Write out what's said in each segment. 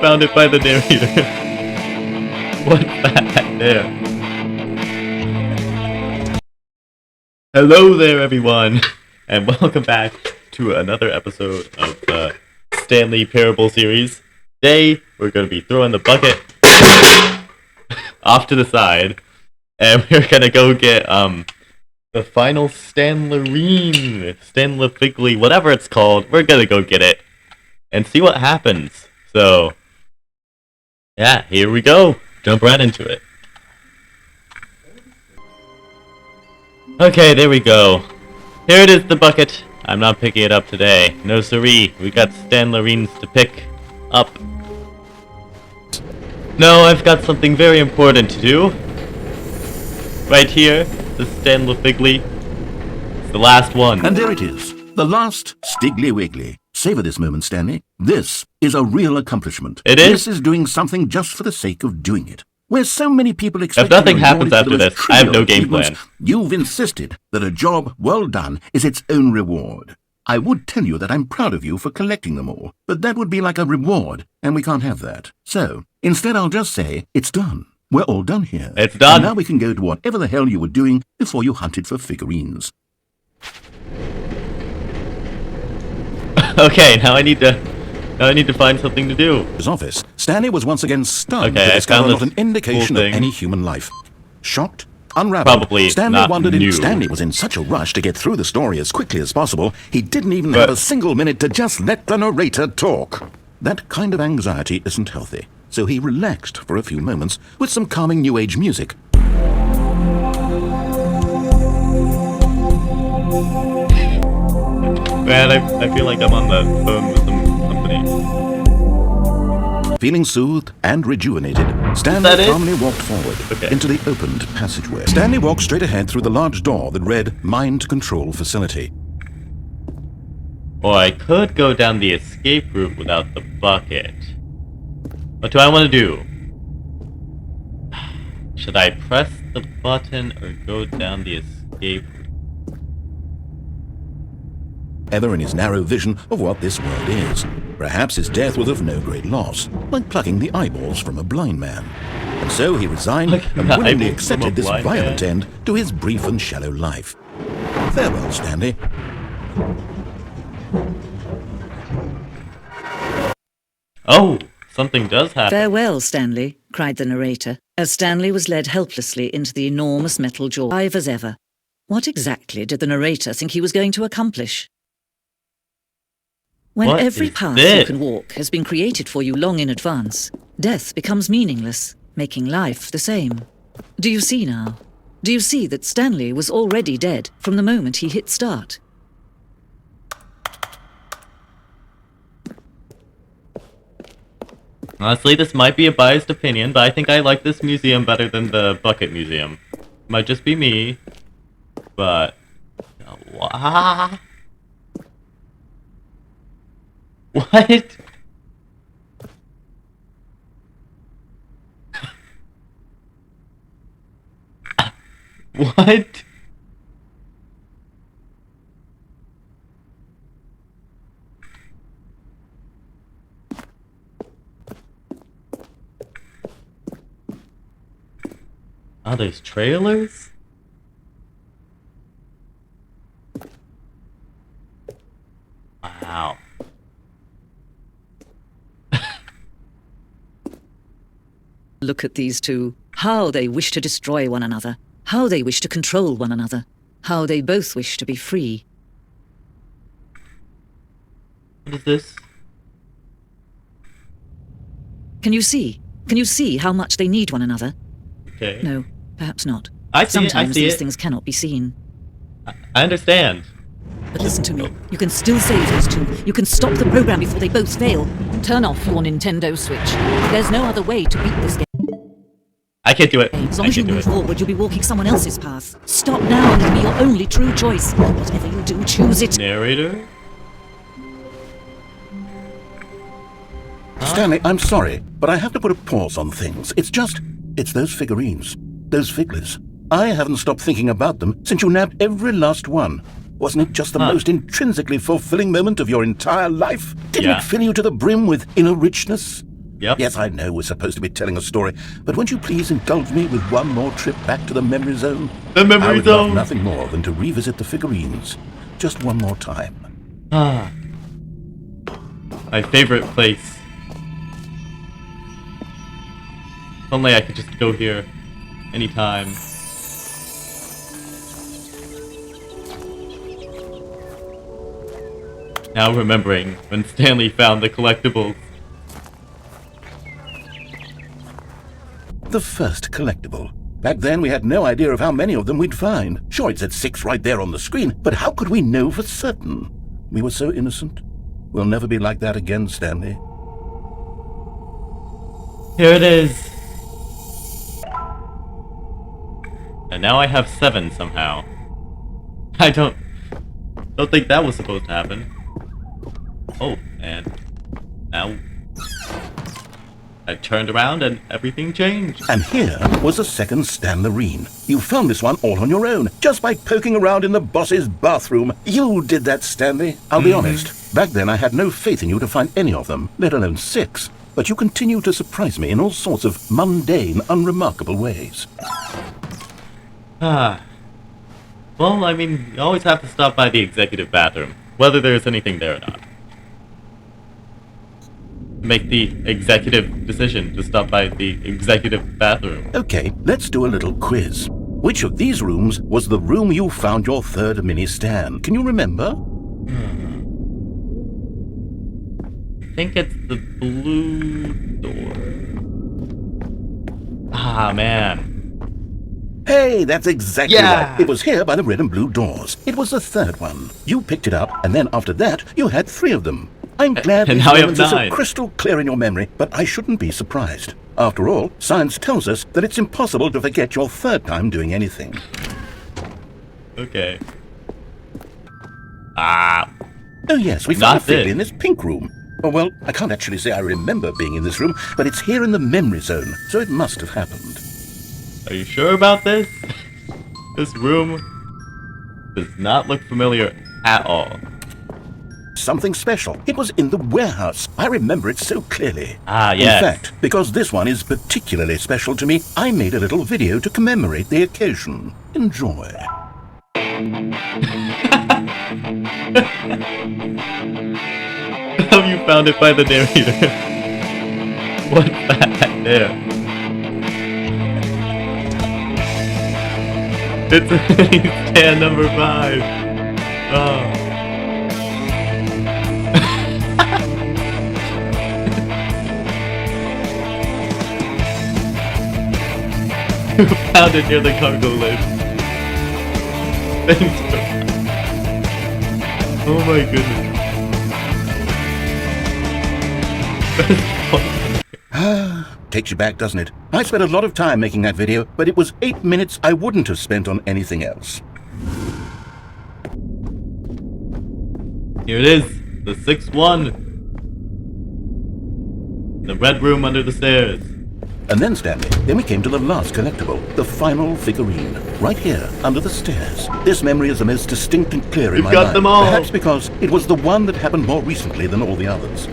found it by the narrator. What's that there? Hello there, everyone, and welcome back to another episode of the Stanley Parable series. Today, we're going to be throwing the bucket off to the side, and we're going to go get the final Stanley Figley, whatever it's called. We're going to go get it and see what happens. So, yeah, here we go. Jump right into it. Okay, there we go. Here it is, the bucket. I'm not picking it up today. No siree. We got Stanlerines to pick up. No, I've got something very important to do. Right here, the Stanley Figley. It's the last one. And there it is. The last Stiggly Wiggly. Savor this moment, Stanley. This is a real accomplishment. It is? This is doing something just for the sake of doing it. Where so many people expect... If nothing happens after this, I have no game plan. You've insisted that a job well done is its own reward. I would tell you that I'm proud of you for collecting them all, but that would be like a reward, and we can't have that. So, instead I'll just say, it's done. We're all done here. It's done. And now we can go to whatever the hell you were doing before you hunted for figurines. Okay, now I need to find something to do. His office, Stanley was once again stunned Okay, to I discover found not an this indication cool of thing. any human life. Shocked, unraveled, Probably Stanley not wondered new. if Stanley was in such a rush to get through the story as quickly as possible, he didn't even have a single minute to just let the narrator talk. That kind of anxiety isn't healthy, so he relaxed for a few moments with some calming New Age music. Man, I feel like I'm on the phone with some company. Feeling soothed and rejuvenated, Stanley calmly walked forward into the opened passageway. Stanley walked straight ahead through the large door that read Mind Control Facility. Or I could go down the escape route without the bucket. What do I want to do? Should I press the button or go down the escape route? Ever in his narrow vision of what this world is. Perhaps his death was of no great loss, like plucking the eyeballs from a blind man. And so he resigned and willingly accepted this violent end to his brief and shallow life. Farewell, Stanley. Oh, something does happen. Farewell, Stanley, cried the narrator, as Stanley was led helplessly into the enormous metal jaw, alive as ever. What exactly did the narrator think he was going to accomplish? When every path you can walk has been created for you long in advance, death becomes meaningless, making life the same. Do you see now? Do you see that Stanley was already dead from the moment he hit start? Honestly, this might be a biased opinion, but I think I like this museum better than the Bucket Museum. Might just be me, but... What? What? What? Oh, there's trailers? Wow. Look at these two. How they wish to destroy one another. How they wish to control one another. How they both wish to be free. What is this? Can you see? Can you see how much they need one another? Okay. No, perhaps not. I see Sometimes these things cannot be seen. I understand. But listen to me. You can still save these two. You can stop the program before they both fail. Turn off your Nintendo Switch. There's no other way to beat this game. I can't do it. As long as you move forward, you'll be walking someone else's path. Stop now and it'll be your only true choice. Whatever you do, choose it. Narrator? Stanley, I'm sorry, but I have to put a pause on things. It's those figurines. Those Figleys. I haven't stopped thinking about them since you nabbed every last one. Wasn't it just the most intrinsically fulfilling moment of your entire life? Didn't it fill you to the brim with inner richness? Yep. Yes, I know we're supposed to be telling a story, but won't you please indulge me with one more trip back to the memory zone? The memory I would zone! love nothing more than to revisit the figurines. Just one more time. Ah. My favorite place. If only I could just go here anytime. Now remembering when Stanley found the collectibles. The first collectible. Back then, we had no idea of how many of them we'd find. Sure, it said 6 right there on the screen, but how could we know for certain? We were so innocent. We'll never be like that again, Stanley. Here it is. And now I have 7 somehow. I don't think that was supposed to happen. Oh, and now I turned around and everything changed. And here was a second Stanlerine. You found this one all on your own, just by poking around in the boss's bathroom. You did that, Stanley. I'll be honest. Back then, I had no faith in you to find any of them, let alone 6. But you continue to surprise me in all sorts of mundane, unremarkable ways. Ah. Well, I mean, you always have to stop by the executive bathroom, whether there's anything there or not. Make the executive decision to stop by the executive bathroom. Okay, let's do a little quiz. Which of these rooms was the room you found your third mini-Stan? Can you remember? I think it's the blue door. Ah, man. Hey, that's exactly Yeah. right. It was here by the red and blue doors. It was the third one. You picked it up, and then after that, you had 3 of them. I'm glad And these now I have moments are so 9. crystal clear in your memory, but I shouldn't be surprised. After all, science tells us that it's impossible to forget your third time doing anything. Okay. Ah. Oh yes, we found a Not this. Figley in this pink room. Oh well, I can't actually say I remember being in this room, but it's here in the memory zone, so it must have happened. Are you sure about this? This room does not look familiar at all. Something special. It was in the warehouse. I remember it so clearly. Ah, yes. In fact, because this one is particularly special to me, I made a little video to commemorate the occasion. Enjoy. Have you found it by the narrator? What's that back there? It's stand number 5. Oh. You found it near the cargo lift. Thanks for... Oh my goodness. Takes you back, doesn't it? I spent a lot of time making that video, but it was 8 minutes I wouldn't have spent on anything else. Here it is, the 6th one. The red room under the stairs. And then, Stanley, then we came to the last collectible, the final figurine, right here, under the stairs. This memory is the most distinct and clear in You've my got mind. them all. Perhaps because it was the one that happened more recently than all the others.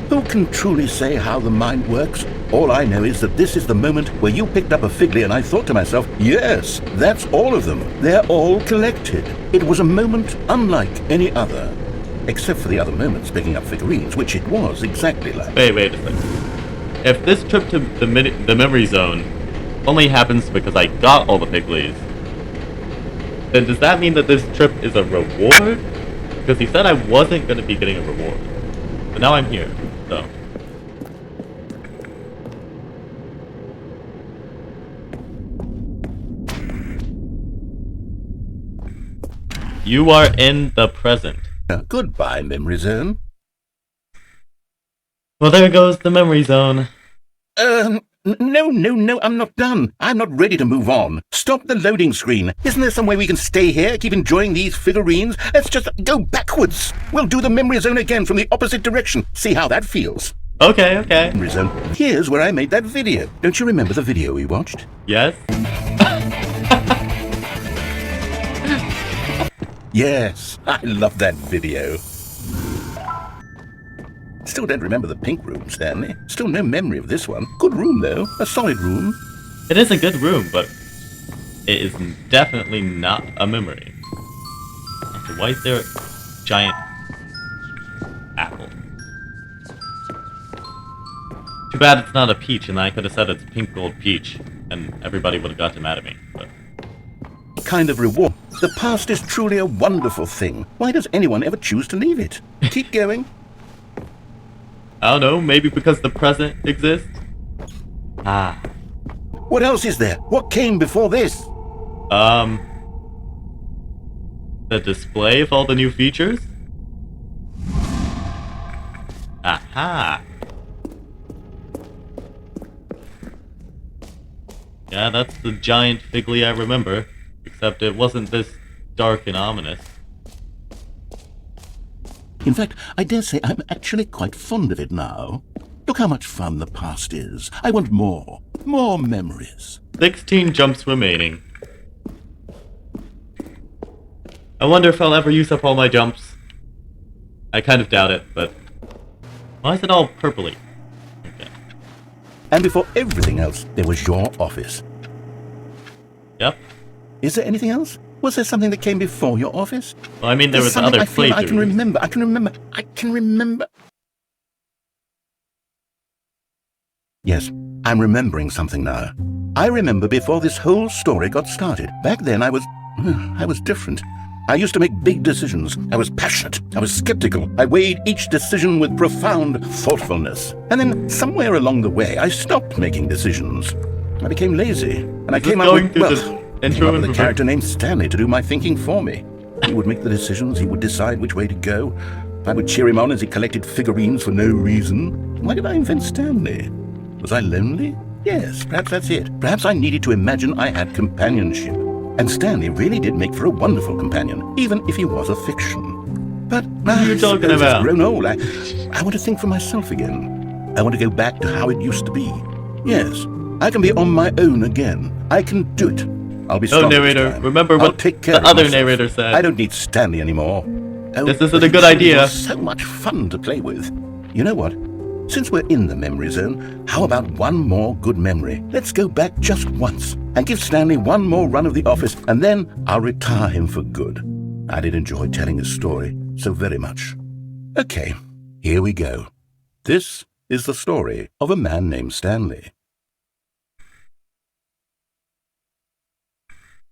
Who can truly say how the mind works? All I know is that this is the moment where you picked up a Figley and I thought to myself, yes, that's all of them. They're all collected. It was a moment unlike any other. Except for the other moments picking up figurines, which it was exactly like. Wait a second. If this trip to the memory zone only happens because I got all the Figleys, then does that mean that this trip is a reward? Because he said I wasn't going to be getting a reward. But now I'm here, so... You are in the present. Goodbye, memory zone. Well, there goes the memory zone. No, I'm not done. I'm not ready to move on. Stop the loading screen. Isn't there some way we can stay here, keep enjoying these figurines? Let's just go backwards. We'll do the memory zone again from the opposite direction. See how that feels. Okay. Memory zone. Here's where I made that video. Don't you remember the video we watched? Yes? Yes, I love that video. still don't remember the pink room, Stanley. Still no memory of this one. Good room, though. A solid room. It is a good room, but it is definitely not a memory. Okay, why is there a giant apple? Too bad it's not a peach, and I could have said it's pink gold peach, and everybody would have gotten mad at me. But Kind of reward. The past is truly a wonderful thing. Why does anyone ever choose to leave it? Keep going. I don't know, maybe because the present exists? Ah. What else is there? What came before this? The display of all the new features? Aha! Yeah, that's the giant Figley I remember. Except it wasn't this dark and ominous. In fact, I dare say I'm actually quite fond of it now. Look how much fun the past is. I want more. More memories. 16 jumps remaining. I wonder if I'll ever use up all my jumps. I kind of doubt it, but... Why is it all purpley? Okay. And before everything else, there was your office. Yep. Is there anything else? Was there something that came before your office? Well, I mean, there There's was other something I can playthroughs. I can remember. Yes, I'm remembering something now. I remember before this whole story got started. Back then I was different. I used to make big decisions. I was passionate. I was skeptical. I weighed each decision with profound thoughtfulness. And then somewhere along the way, I stopped making decisions. I became lazy. And I came up with, a character named Stanley to do my thinking for me. He would make the decisions. He would decide which way to go. I would cheer him on as he collected figurines for no reason. Why did I invent Stanley? Was I lonely? Yes, perhaps that's it. Perhaps I needed to imagine I had companionship. And Stanley really did make for a wonderful companion, even if he was a fiction. But what are you talking about? I've grown old. I want to think for myself again. I want to go back to how it used to be. Yes, I can be on my own again. I can do it. I'll be strong. Oh, narrator, remember what the other narrator said. I don't need Stanley anymore. Oh, this isn't a good idea. It was so much fun to play with. You know what? Since we're in the memory zone, how about one more good memory? Let's go back just once and give Stanley one more run of the office, and then I'll retire him for good. I did enjoy telling his story so very much. Okay, here we go. This is the story of a man named Stanley.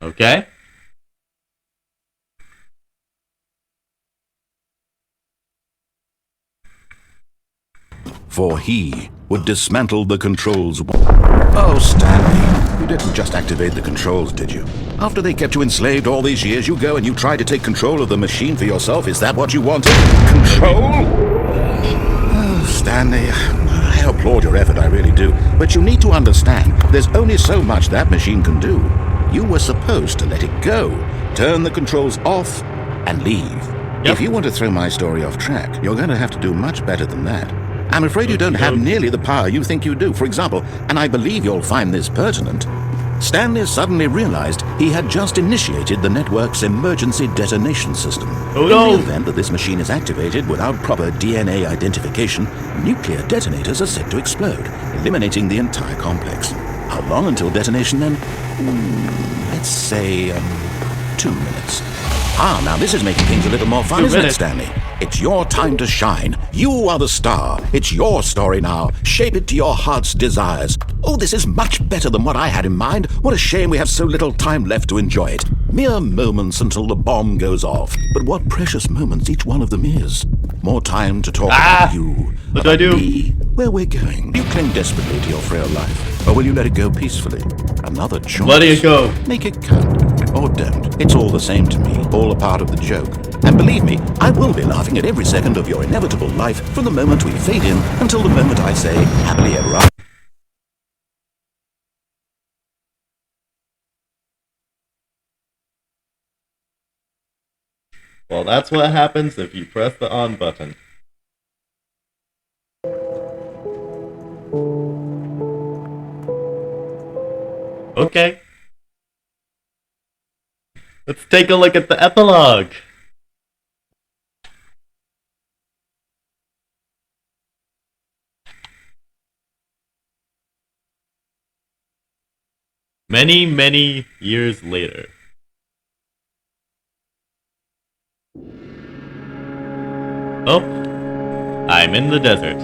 Okay. For he would dismantle the controls. Oh, Stanley, you didn't just activate the controls, did you? After they kept you enslaved all these years, you go and you try to take control of the machine for yourself. Is that what you wanted? Control? Oh, Stanley, I applaud your effort, I really do. But you need to understand, there's only so much that machine can do. You were supposed to let it go, turn the controls off, and leave. Yep. If you want to throw my story off track, you're going to have to do much better than that. I'm afraid you don't have nearly the power you think you do. For example, and I believe you'll find this pertinent, Stanley suddenly realized he had just initiated the network's emergency detonation system. Oh no! In the event that this machine is activated without proper DNA identification, nuclear detonators are set to explode, eliminating the entire complex. How long until detonation then? Let's say, 2 minutes. Ah, now this is making things a little more fun, isn't it, Stanley? It's your time to shine. You are the star. It's your story now. Shape it to your heart's desires. Oh, this is much better than what I had in mind. What a shame we have so little time left to enjoy it. Mere moments until the bomb goes off. But what precious moments each one of them is. More time to talk about you. What do I do? Me, where we're going. You cling desperately to your frail life, or will you let it go peacefully? Another choice. Let it go. Make it count, or don't. It's all the same to me, all a part of the joke. And believe me, I will be laughing at every second of your inevitable life from the moment we fade in until the moment I say, happily ever after. Well, that's what happens if you press the on button. Okay. Let's take a look at the epilogue. Many, many years later. Oh, I'm in the desert.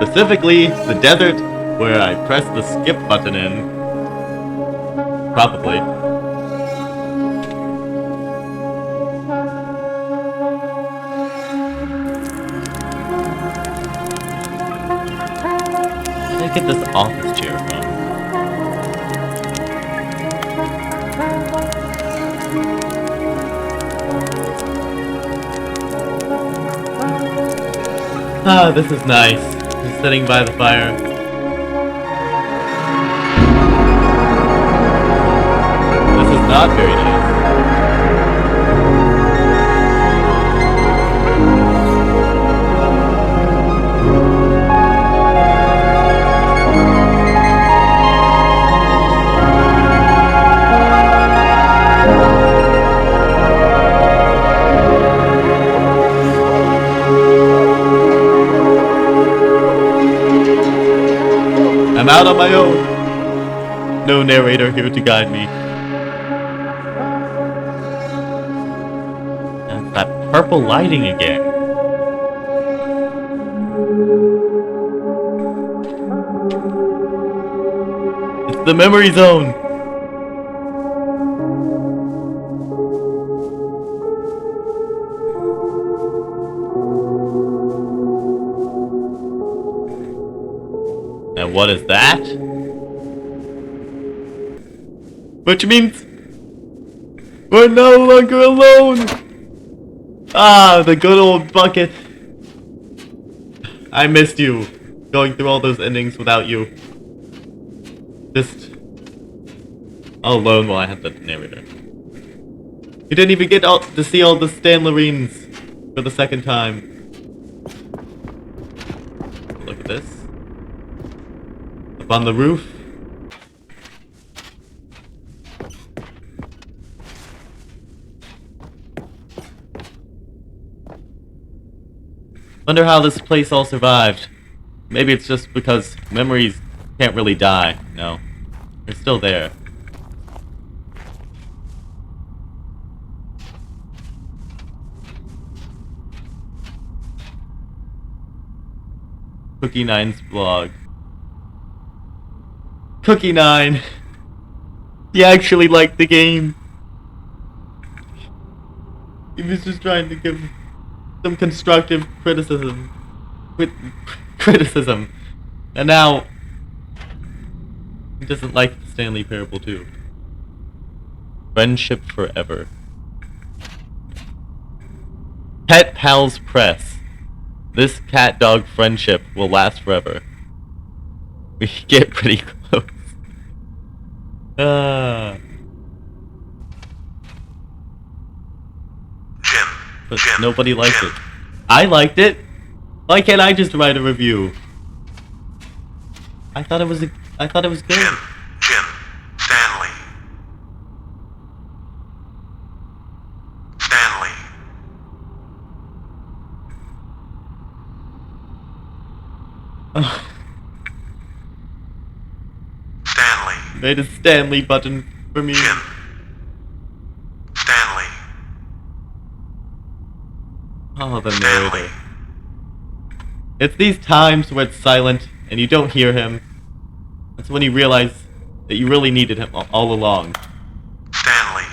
Specifically, the desert where I pressed the skip button in. Probably. Where did I get this office chair from? Ah, this is nice. Just sitting by the fire. This is not very nice. I'm out on my own. No narrator here to guide me. And that purple lighting again. It's the memory zone. And what is that? Which means we're no longer alone! Ah, the good old bucket. I missed you. Going through all those endings without you. Just all alone while I had the narrator. You didn't even get to see all the Stanlerines for the second time. Look at this. Up on the roof. Wonder how this place all survived. Maybe it's just because memories can't really die. No. They're still there. Cookie Nine's blog. Cookie Nine! He actually liked the game. He was just trying to give some constructive criticism. Criticism. And now he doesn't like the Stanley Parable too. Friendship forever. Pet Pals Press. This cat-dog friendship will last forever. We get pretty close. But nobody liked it. I liked it. Why can't I just write a review? I thought it was good. Jim, Stanley. Oh, Stanley. made a Stanley button for me. Jim. Stanley. Oh, the Stanley. narrator. It's these times where it's silent and you don't hear him. That's when you realize that you really needed him all along. Stanley.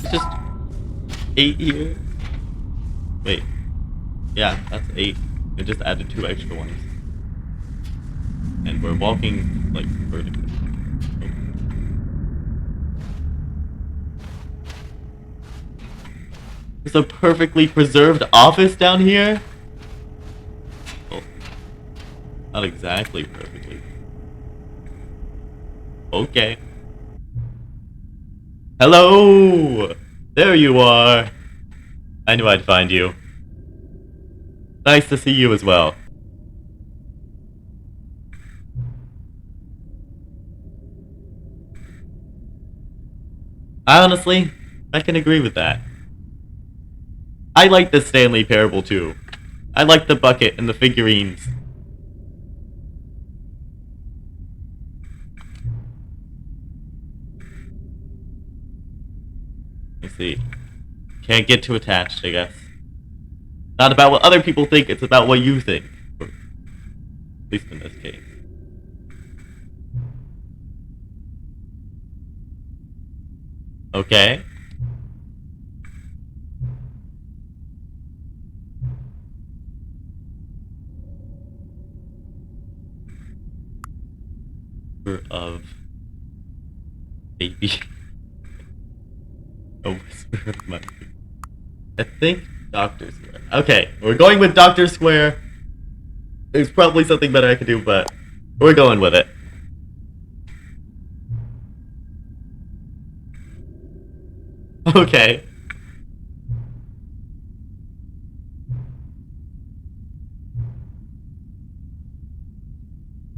It's just 8 here. Wait. Yeah, that's 8. It just added 2 extra ones. And we're walking, like, vertically. There's a perfectly preserved office down here? Well, not exactly perfectly. Okay. Hello! There you are! I knew I'd find you. Nice to see you as well. Honestly, I can agree with that. I like the Stanley Parable too. I like the bucket and the figurines. Let's see. Can't get too attached, I guess. Not about what other people think, it's about what you think. At least in this case. Okay. Of baby. A whisper of my. I think Dr. Square. Okay, we're going with Dr. Square. There's probably something better I could do, but we're going with it. Okay.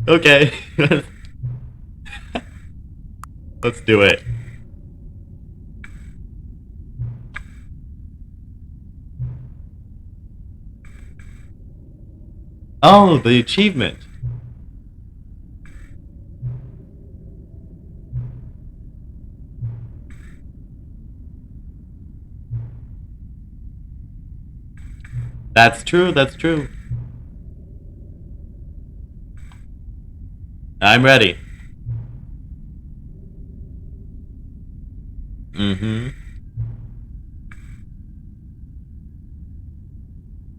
Okay. Let's do it. Oh, the achievement. That's true, that's true. I'm ready.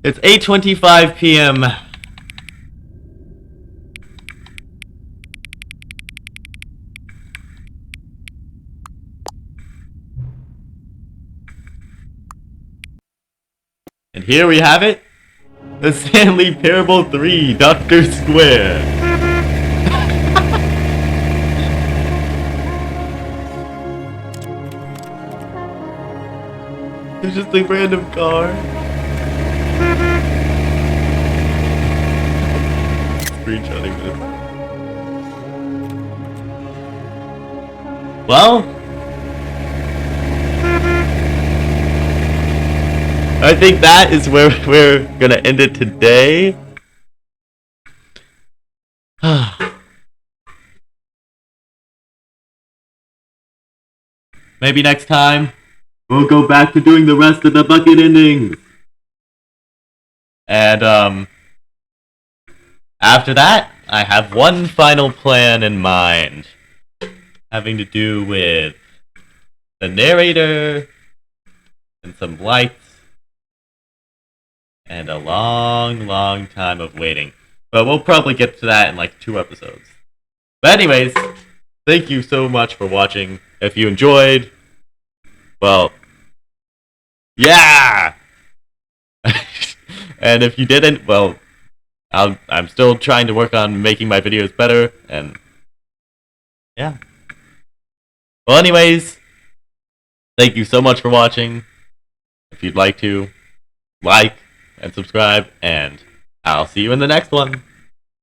It's 8:25 p.m. And here we have it. The Stanley Parable 3, Dr. Square. It's just a random car. Screenshotting this. Well, I think that is where we're gonna end it today. Maybe next time we'll go back to doing the rest of the bucket endings. And after that, I have one final plan in mind, having to do with the narrator and some lights and a long time of waiting. But we'll probably get to that in like 2 episodes. But anyways, thank you so much for watching. If you enjoyed, well, yeah! And if you didn't, well, I'm still trying to work on making my videos better, and yeah. Well, anyways, thank you so much for watching. If you'd like to, like and subscribe, and I'll see you in the next one.